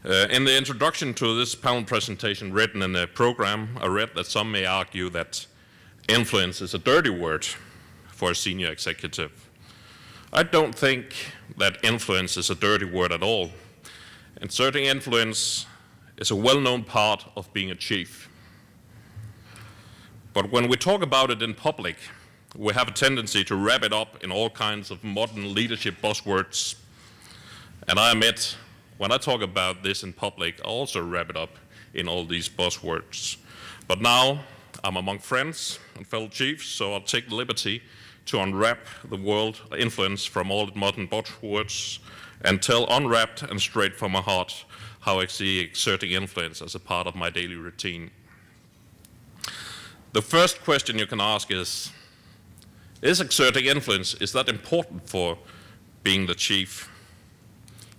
In the introduction to this panel presentation written in the program, I read that some may argue that influence is a dirty word for a senior executive. I don't think that influence is a dirty word at all. Exerting influence is a well-known part of being a chief. But when we talk about it in public, we have a tendency to wrap it up in all kinds of modern leadership buzzwords. And I admit, when I talk about this in public, I also wrap it up in all these buzzwords. But now I'm among friends and fellow chiefs, so I'll take the liberty to unwrap the world influence from all the modern buzzwords and tell unwrapped and straight from my heart how I see exerting influence as a part of my daily routine. The first question you can ask is exerting influence, is that important for being the chief?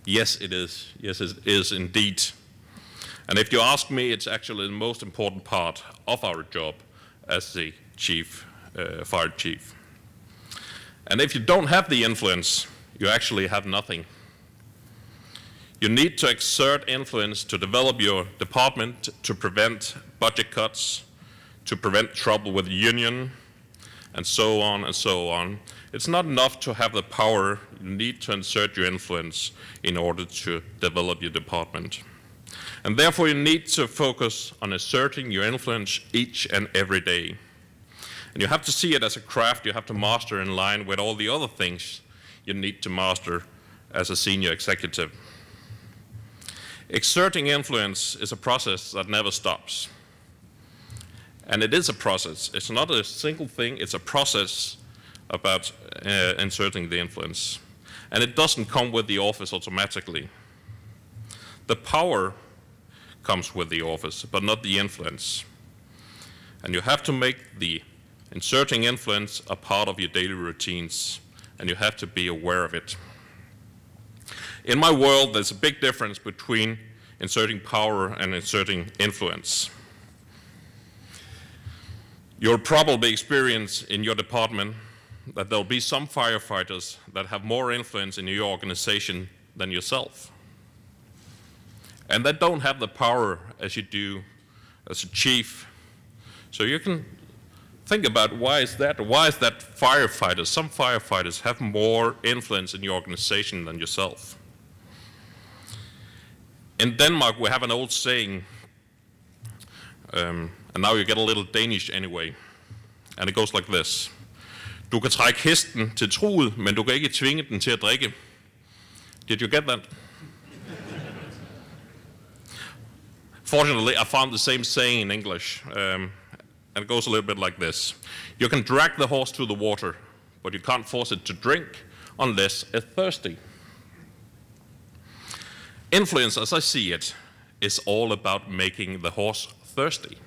Yes, it is. Yes, it is indeed. And if you ask me, it's actually the most important part of our job as the chief, fire chief. And if you don't have the influence, you actually have nothing. You need to exert influence to develop your department, to prevent budget cuts, to prevent trouble with the union, and so on and so on. It's not enough to have the power. You need to insert your influence in order to develop your department. And therefore, you need to focus on asserting your influence each and every day. And you have to see it as a craft you have to master in line with all the other things you need to master as a senior executive. Exerting influence is a process that never stops. And it is a process. It's not a single thing. It's a process about inserting the influence. And it doesn't come with the office automatically. The power comes with the office, but not the influence. And you have to make the inserting influence a part of your daily routines, and you have to be aware of it. In my world, there's a big difference between inserting power and inserting influence. You'll probably experience in your department that there'll be some firefighters that have more influence in your organization than yourself. And they don't have the power as you do as a chief. So you can think about why is that? Why is that some firefighters have more influence in your organization than yourself? In Denmark, we have an old saying, and now you get a little Danish anyway, and it goes like this. Du kan trække hesten til truget, men du kan ikke tvinge den til at drikke. Did you get that? Fortunately, I found the same saying in English, and it goes a little bit like this. You can drag the horse to the water, but you can't force it to drink unless it's thirsty. Influence, as I see it, is all about making the horse thirsty.